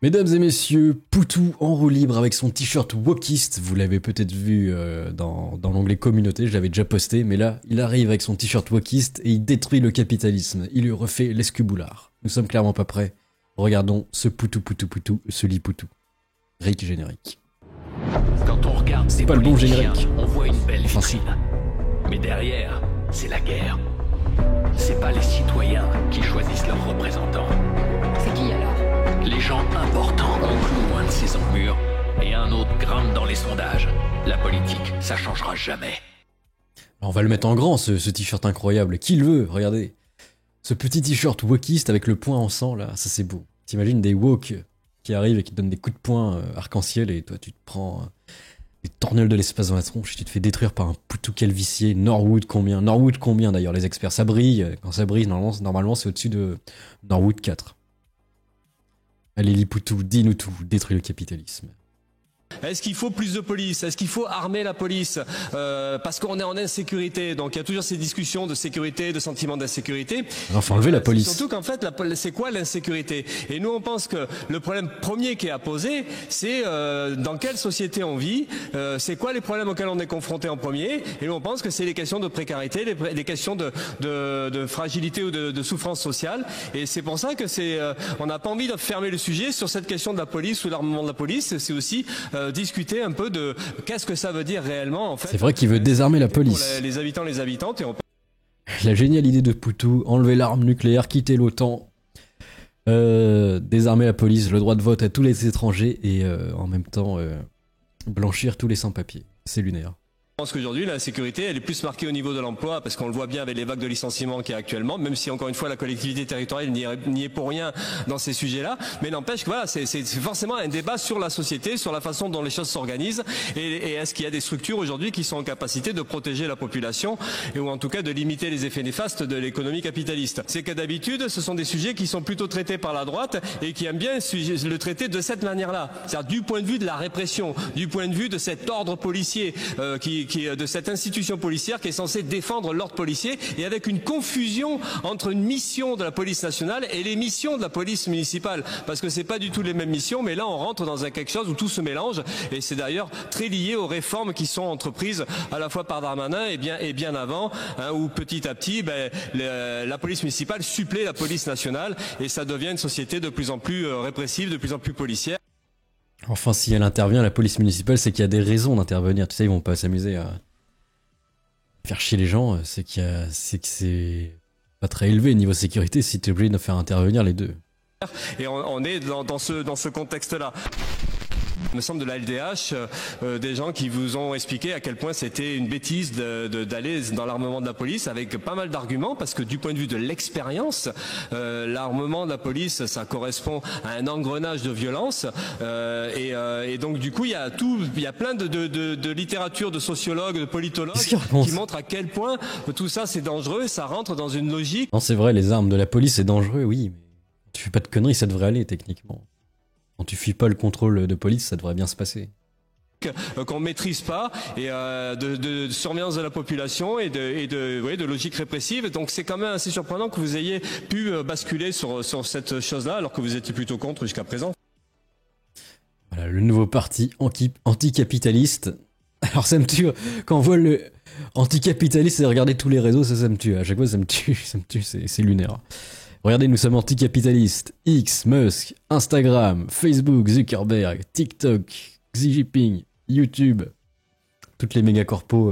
Mesdames et messieurs, Poutou en roue libre avec son t-shirt wokiste. Vous l'avez peut-être vu dans l'onglet communauté, je l'avais déjà posté, mais là, il arrive avec son t-shirt wokiste et il détruit le capitalisme. Il lui refait l'escuboulard. Nous sommes clairement pas prêts. Regardons ce Poutou, ce lit Poutou. Rick générique. Quand on regarde ces pas le bon politiciens, générique. on voit une belle Enfin, si. vitrine. Mais derrière, c'est la guerre. C'est pas les citoyens qui choisissent leurs représentants. C'est qui alors? Les gens importants, on cloue loin de ces emmurs, et un autre grimpe dans les sondages. La politique, ça changera jamais. On va le mettre en grand, ce t-shirt incroyable. Qui le veut? Regardez. Ce petit t-shirt wokiste avec le poing en sang, là, ça c'est beau. T'imagines des woke qui arrivent et qui te donnent des coups de poing arc-en-ciel et toi tu te prends des torgnoles de l'espace dans la tronche et tu te fais détruire par un Poutou calvicier. Norwood combien d'ailleurs les experts? Ça brille. Quand ça brille, normalement c'est au-dessus de Norwood 4. Allez Lipoutou, dis-nous tout, détruis le capitalisme. Est-ce qu'il faut plus de police? Est-ce qu'il faut armer la police? Parce qu'on est en insécurité. Donc il y a toujours ces discussions de sécurité, de sentiment d'insécurité. Alors faut enlever la police. Surtout qu'en fait, c'est quoi l'insécurité? Et nous, on pense que le problème premier qui est à poser, c'est dans quelle société on vit, c'est quoi les problèmes auxquels on est confronté en premier. Et nous, on pense que c'est les questions de précarité, les questions de fragilité ou de souffrance sociale. Et c'est pour ça que on n'a pas envie de fermer le sujet sur cette question de la police ou l'armement de la police. C'est aussi discuter un peu de qu'est-ce que ça veut dire réellement en fait. C'est vrai qu'il veut désarmer la police. Pour les habitants, les habitantes. La géniale idée de Poutou, enlever l'arme nucléaire, quitter l'OTAN, désarmer la police, le droit de vote à tous les étrangers et en même temps blanchir tous les sans-papiers. C'est lunaire. Je pense qu'aujourd'hui, la sécurité, elle est plus marquée au niveau de l'emploi, parce qu'on le voit bien avec les vagues de licenciements qu'il y a actuellement, même si, encore une fois, la collectivité territoriale n'y est pour rien dans ces sujets-là. Mais n'empêche que voilà, c'est forcément un débat sur la société, sur la façon dont les choses s'organisent, et est-ce qu'il y a des structures aujourd'hui qui sont en capacité de protéger la population, ou en tout cas de limiter les effets néfastes de l'économie capitaliste. C'est que d'habitude, ce sont des sujets qui sont plutôt traités par la droite, et qui aiment bien le traiter de cette manière-là. C'est-à-dire du point de vue de la répression, du point de vue de cet ordre policier de cette institution policière qui est censée défendre l'ordre policier, et avec une confusion entre une mission de la police nationale et les missions de la police municipale, parce que c'est pas du tout les mêmes missions, mais là on rentre dans quelque chose où tout se mélange, et c'est d'ailleurs très lié aux réformes qui sont entreprises à la fois par Darmanin et bien avant, où petit à petit la police municipale supplée la police nationale, et ça devient une société de plus en plus répressive, de plus en plus policière. Enfin, si elle intervient, la police municipale, c'est qu'il y a des raisons d'intervenir. Tu sais, ils vont pas s'amuser à faire chier les gens. C'est que c'est pas très élevé niveau sécurité si t'es obligé de faire intervenir les deux. Et on est dans ce contexte-là. Il me semble de la LDH, des gens qui vous ont expliqué à quel point c'était une bêtise d'aller dans l'armement de la police, avec pas mal d'arguments, parce que du point de vue de l'expérience, l'armement de la police, ça correspond à un engrenage de violence, et donc du coup il y a plein de littérature, de sociologues, de politologues qui montrent à quel point tout ça c'est dangereux, ça rentre dans une logique. Non, c'est vrai, les armes de la police c'est dangereux, oui, mais tu fais pas de conneries, ça devrait aller techniquement. Quand tu fuis pas le contrôle de police, ça devrait bien se passer. Qu'on maîtrise pas, et de surveillance de la population et de logique répressive. Donc c'est quand même assez surprenant que vous ayez pu basculer sur cette chose-là, alors que vous étiez plutôt contre jusqu'à présent. Voilà, le nouveau parti anticapitaliste. Alors ça me tue, quand on voit le anticapitaliste et regarder tous les réseaux, ça me tue. À chaque fois ça me tue, c'est lunaire. Regardez, nous sommes anticapitalistes. X, Musk, Instagram, Facebook, Zuckerberg, TikTok, Xi Jinping, YouTube, toutes les méga corpos,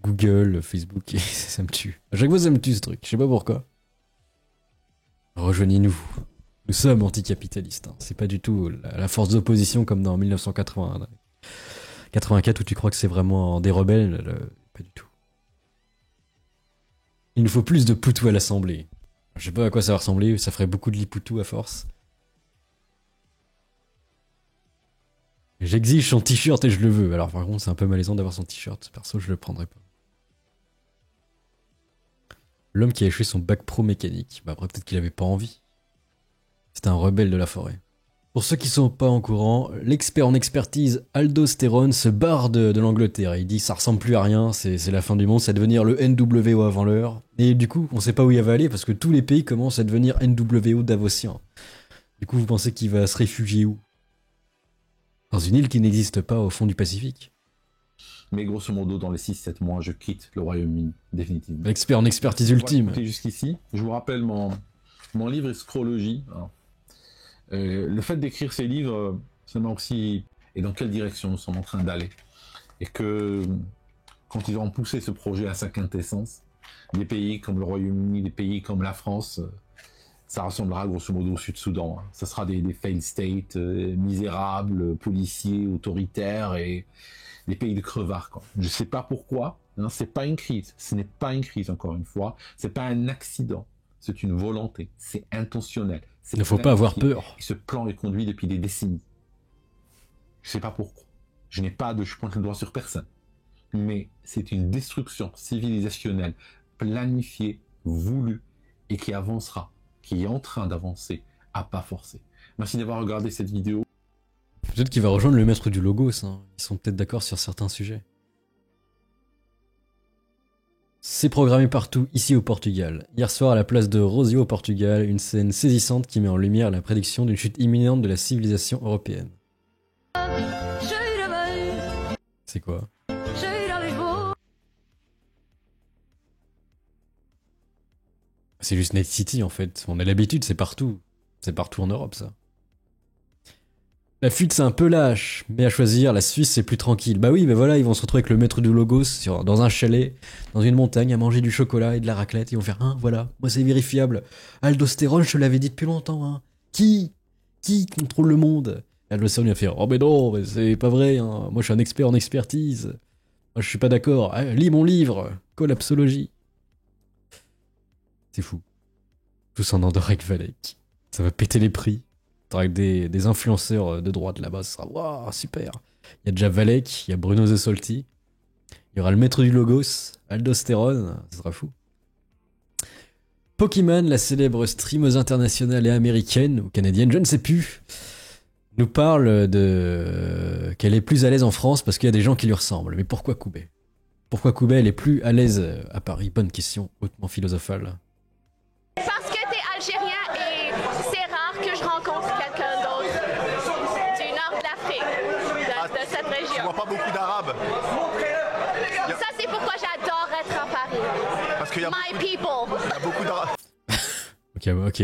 Google, Facebook, ça me tue. À chaque fois ça me tue ce truc, je sais pas pourquoi. Rejoignez-nous. Nous sommes anticapitalistes. Hein. C'est pas du tout la force d'opposition comme dans 1980. 84 où tu crois que c'est vraiment des rebelles, pas du tout. Il nous faut plus de Poutou à l'Assemblée. Je sais pas à quoi ça va ressembler, ça ferait beaucoup de Lipoutou à force. J'exige son t-shirt et je le veux. Alors par contre c'est un peu malaisant d'avoir son t-shirt, perso je le prendrais pas. L'homme qui a échoué son bac pro mécanique, bah après peut-être qu'il avait pas envie. C'était un rebelle de la forêt. Pour ceux qui sont pas en courant, l'expert en expertise Aldostérone se barre de l'Angleterre. Il dit ça ressemble plus à rien, c'est la fin du monde, c'est devenir le NWO avant l'heure. Et du coup, on sait pas où il va aller parce que tous les pays commencent à devenir NWO davosien. Du coup, vous pensez qu'il va se réfugier où? Dans une île qui n'existe pas au fond du Pacifique. Mais grosso modo, dans les 6-7 mois, je quitte le Royaume-Uni, définitivement. Expert en expertise ultime. Jusqu'ici, je vous rappelle mon livre Scrologie. Le fait d'écrire ces livres, ça m'a aussi... Et dans quelle direction nous sommes en train d'aller. Et que, quand ils auront poussé ce projet à sa quintessence, des pays comme le Royaume-Uni, des pays comme la France... ça ressemblera grosso modo au Sud-Soudan. Ça sera des failed states misérables, policiers, autoritaires et des pays de crevards, quoi. Je sais pas pourquoi. Hein, c'est pas une crise. Ce n'est pas une crise, encore une fois. C'est pas un accident. C'est une volonté. C'est intentionnel. Il ne faut pas avoir peur. Ce plan est conduit depuis des décennies. Je sais pas pourquoi. Je pointe le doigt sur personne. Mais c'est une destruction civilisationnelle planifiée, voulue et qui avancera, qui est en train d'avancer à pas forcer. Merci d'avoir regardé cette vidéo. Peut-être qu'il va rejoindre le maître du Logos, hein. Ils sont peut-être d'accord sur certains sujets. C'est programmé partout, ici au Portugal. Hier soir, à la place de Rosio au Portugal, une scène saisissante qui met en lumière la prédiction d'une chute imminente de la civilisation européenne. C'est quoi? C'est juste Night City en fait. On a l'habitude, c'est partout. C'est partout en Europe ça. La fuite c'est un peu lâche, mais à choisir, la Suisse c'est plus tranquille. Bah oui, mais voilà, ils vont se retrouver avec le maître du Logos dans un chalet, dans une montagne, à manger du chocolat et de la raclette. Ils vont faire, hein, voilà, moi c'est vérifiable. Aldostérone, je te l'avais dit depuis longtemps, hein. Qui contrôle le monde? Aldostérone il va faire, oh mais non, mais c'est pas vrai, hein. Moi je suis un expert en expertise. Moi je suis pas d'accord. Ah, lis mon livre, Collapsologie. C'est fou. Tous en Andorek Valek. Ça va péter les prix. Avec des influenceurs de droite là-bas, ça sera waouh, super. Il y a déjà Valek, il y a Bruno Zesolti, il y aura le maître du Logos, Aldostérone, ça sera fou. Pokémon, la célèbre streameuse internationale et américaine, ou canadienne, je ne sais plus, nous parle de qu'elle est plus à l'aise en France parce qu'il y a des gens qui lui ressemblent. Mais pourquoi Koubé? Pourquoi Koubé elle est plus à l'aise à Paris? Bonne question, hautement philosophale. Parce que t'es algérien et c'est rare que je rencontre quelqu'un d'autre du nord de l'Afrique, de cette région. Je vois pas beaucoup d'arabes. Ça, c'est pourquoi j'adore être à Paris. Parce qu'il y a My people. beaucoup d'arabes. Ok.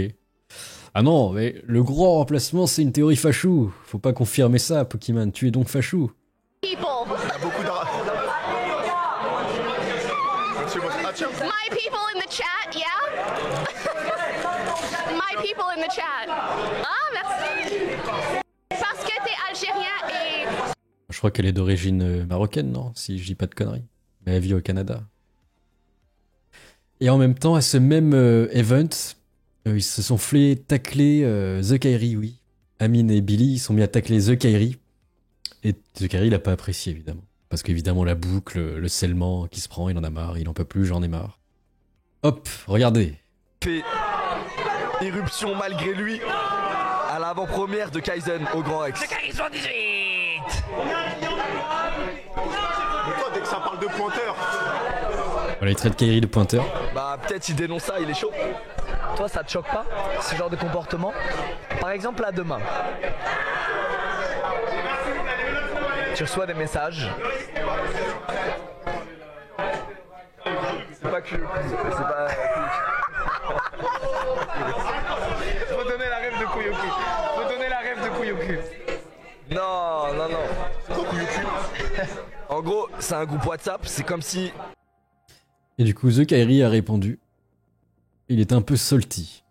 Ah non, mais le gros remplacement, c'est une théorie fachou. Faut pas confirmer ça, Pokémon. Tu es donc fachou. People. Il y a beaucoup d'arabes. My people in the chat, yeah? My people in the chat. Ah, merci. Parce que t'es algérien et... Je crois qu'elle est d'origine marocaine, non? Si je dis pas de conneries. Mais elle vit au Canada. Et en même temps, à ce même event, ils se sont fait tacler The Kairi, oui. Amine et Billy, ils sont mis à tacler The Kairi. Et The Kairi, il a pas apprécié, évidemment. Parce qu'évidemment, la boucle, le scellement qui se prend, il en a marre, il en peut plus, j'en ai marre. Hop, regardez. Fait irruption malgré lui à l'avant-première de Kaizen au Grand Rex. Mais toi, dès que ça parle de pointeur. Voilà, il traite Kairi de pointeur. Bah peut-être il dénonce ça, il est chaud. Toi, ça te choque pas, ce genre de comportement? Par exemple, là, demain, tu reçois des messages. C'est pas cul. C'est pas... Faut donner la rêve de Kouyoku. Faut donner la rêve de Kouyoku. Non. En gros, c'est un groupe WhatsApp, c'est comme si... Et du coup, The Kairi a répondu. Il est un peu salty.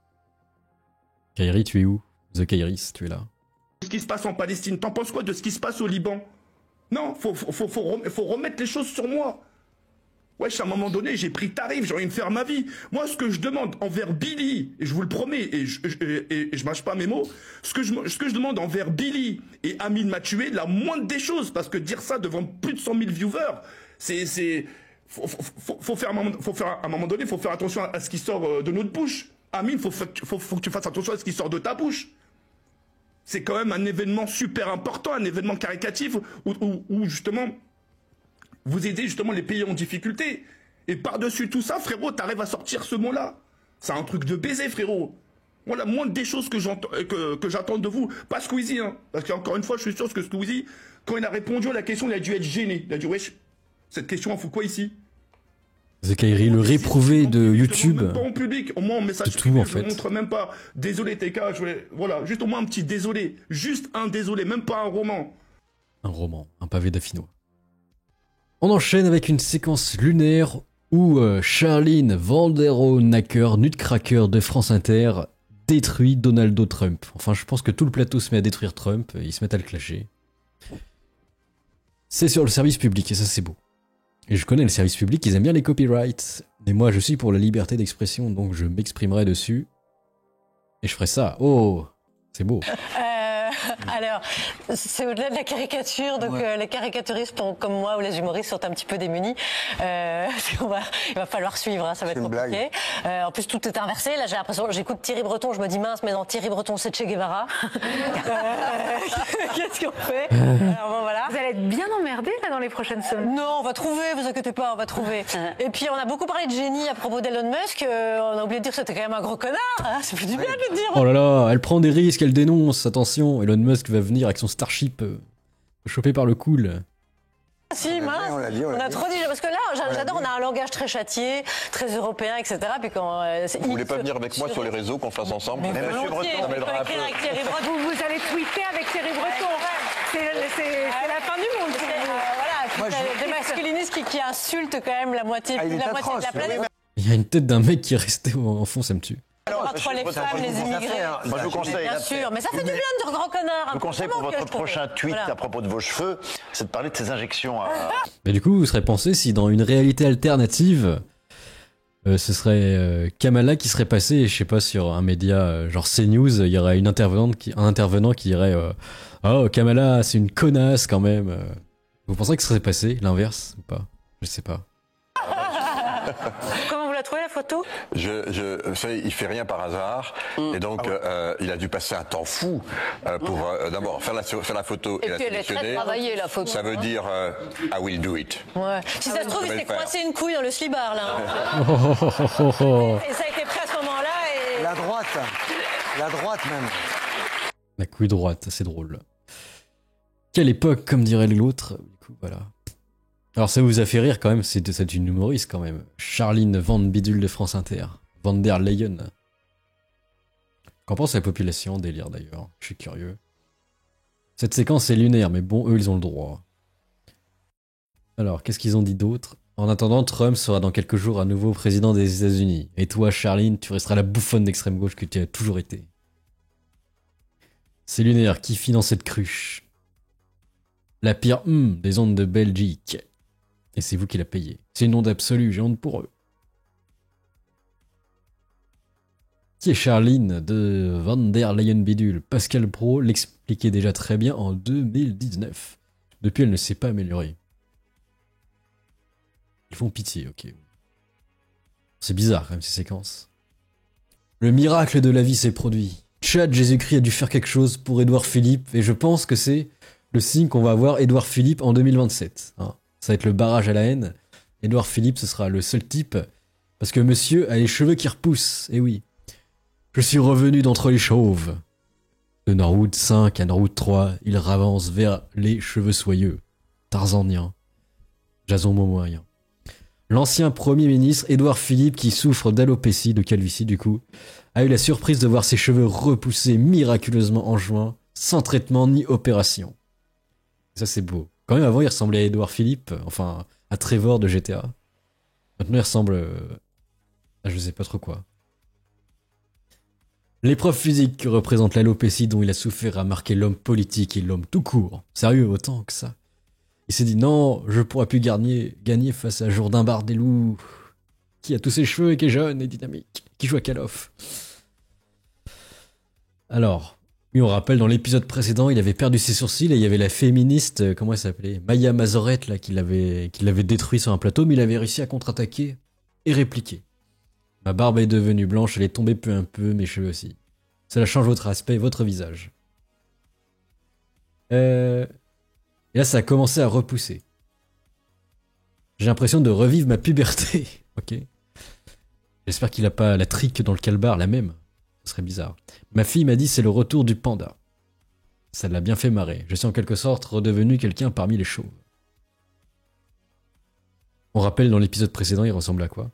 Kairi, tu es où? The Kairis, tu es là. Ce qui se passe en Palestine, t'en penses quoi de ce qui se passe au Liban? Non, faut remettre les choses sur moi. Wesh, à un moment donné, j'ai pris tarif, j'ai envie de faire ma vie. Moi, ce que je demande envers Billy, et je vous le promets, et je mâche pas mes mots, ce que je demande envers Billy et Amine m'a tué, la moindre des choses, parce que dire ça devant plus de 100 000 viewers, faut faire à un moment donné, faut faire attention à ce qui sort de notre bouche. Amine, faut que tu fasses attention à ce qui sort de ta bouche. C'est quand même un événement super important, un événement caricatif où justement, vous aidez justement les pays en difficulté. Et par-dessus tout ça, frérot, t'arrives à sortir ce mot-là. C'est un truc de baiser, frérot. Moi, la moindre des choses que j'attends de vous, pas Squeezie, hein, parce qu'encore une fois, je suis sûr que Squeezie, quand il a répondu à la question, il a dû être gêné. Il a dit, wesh, cette question, on fout quoi ici? Zekairi, le réprouvé de YouTube. Même pas en public, au moins en message tout, privé, en je fait. montre même pas. Désolé TK, voilà, juste au moins un petit désolé. Juste un désolé, même pas un roman. Un roman, un pavé d'affinois. On enchaîne avec une séquence lunaire où Charline Vanderonacker, nutcracker de France Inter, détruit Donald Trump. Enfin, je pense que tout le plateau se met à détruire Trump, et ils se mettent à le clasher. C'est sur le service public, et ça c'est beau. Et je connais le service public, ils aiment bien les copyrights. Mais moi je suis pour la liberté d'expression, donc je m'exprimerai dessus. Et je ferai ça. Oh, c'est beau. Alors, c'est au-delà de la caricature, donc les caricaturistes comme moi ou les humoristes sont un petit peu démunis. Il va falloir suivre, hein, ça va être compliqué. En plus, tout est inversé. Là, j'ai l'impression, j'écoute Thierry Breton, je me dis mince, mais non, Thierry Breton, c'est Che Guevara. Qu'est-ce qu'on fait? Alors, bon, voilà. Vous allez être bien emmerdés là dans les prochaines semaines. Non, on va trouver, vous inquiétez pas, on va trouver. Et puis, on a beaucoup parlé de génie à propos d'Elon Musk. On a oublié de dire que c'était quand même un gros connard. Hein, ça fait du bien de le dire. Oh là là, elle prend des risques, elle dénonce, attention. Elon Musk va venir avec son Starship chopé par le cool. Si, mince, on a trop dit, parce que là, j'adore, on a un langage très châtié, très européen, etc. Puis quand, vous voulez pas venir avec moi sur les réseaux, qu'on fasse ensemble? Mais Monsieur Breton, ça m'aidera un peu. Vous allez tweeter avec Thierry Breton. C'est la fin du monde. Voilà, des masculinistes qui insultent quand même la moitié de la planète. Il y a une tête d'un mec qui est resté en fond, ça me tue. Entre les femmes, les immigrés. Moi, je vous conseille. Bien sûr, mais ça fait du bien de dire grand connard. Je vous conseille pour votre prochain tweet à propos de vos cheveux, c'est de parler de ces injections. Mais du coup, vous serez pensé si dans une réalité alternative, ce serait Kamala qui serait passée, je sais pas, sur un média genre CNews, il y aurait un intervenant qui dirait oh, Kamala, c'est une connasse quand même. Vous pensez que ce serait passé l'inverse ou pas? Je sais pas. Comment vous la trouvez la photo? Il fait rien par hasard, et donc il a dû passer un temps fou pour d'abord faire la photo et la puis elle est très sélectionner. travaillée, la photo. Ça veut dire I will do it. Ouais. Si ça se trouve, il s'est coincé une couille dans le slibard là. Hein. Et ça a été pris à ce moment-là. Et... La droite même. La couille droite, c'est drôle. Quelle époque, comme dirait l'autre. Du coup, voilà. Alors ça vous a fait rire quand même, c'est une humoriste quand même. Charline Van Bidule de France Inter. Van der Leyen. Qu'en pense la population? Délire d'ailleurs, je suis curieux. Cette séquence est lunaire, mais bon, eux ils ont le droit. Alors, qu'est-ce qu'ils ont dit d'autre? En attendant, Trump sera dans quelques jours à nouveau président des États-Unis. Et toi, Charline, tu resteras la bouffonne d'extrême gauche que tu as toujours été. C'est lunaire, qui finance cette cruche? La pire des ondes de Belgique. Et c'est vous qui la payez. C'est une onde absolue, j'ai honte pour eux. Qui est Charline de Van der Leyen Bidule? Pascal Pro l'expliquait déjà très bien en 2019. Depuis, elle ne s'est pas améliorée. Ils font pitié, ok. C'est bizarre quand même ces séquences. Le miracle de la vie s'est produit. Chad Jésus-Christ a dû faire quelque chose pour Édouard Philippe, et je pense que c'est le signe qu'on va avoir Édouard Philippe en 2027. Hein. Ça va être le barrage à la haine. Édouard Philippe, ce sera le seul type, parce que monsieur a les cheveux qui repoussent, et oui. Je suis revenu d'entre les chauves. De Norwood 5 à Norwood 3, il avance vers les cheveux soyeux. Tarzanien. Jason Momoyen. L'ancien Premier ministre Édouard Philippe, qui souffre d'alopécie, de calvitie du coup, a eu la surprise de voir ses cheveux repousser miraculeusement en juin, sans traitement ni opération. Ça c'est beau. Quand même avant il ressemblait à Édouard Philippe, enfin à Trevor de GTA. Maintenant il ressemble à je sais pas trop quoi. L'épreuve physique que représente l'alopécie dont il a souffert a marqué l'homme politique et l'homme tout court. Sérieux, autant que ça. Il s'est dit non, je pourrais plus gagner face à Jourdain Bardellou, qui a tous ses cheveux et qui est jeune et dynamique, qui joue à Call of. Alors, lui on rappelle dans l'épisode précédent, il avait perdu ses sourcils et il y avait la féministe, comment elle s'appelait, Maya Mazorette là, qui l'avait détruit sur un plateau, mais il avait réussi à contre-attaquer et répliquer. Ma barbe est devenue blanche, elle est tombée peu à peu, mes cheveux aussi. Cela change votre aspect, votre visage. Et là, ça a commencé à repousser. J'ai l'impression de revivre ma puberté. Ok. J'espère qu'il a pas la trique dans le calbar, la même. Ce serait bizarre. Ma fille m'a dit c'est le retour du panda. Ça l'a bien fait marrer. Je suis en quelque sorte redevenu quelqu'un parmi les chauves. On rappelle dans l'épisode précédent, il ressemble à quoi?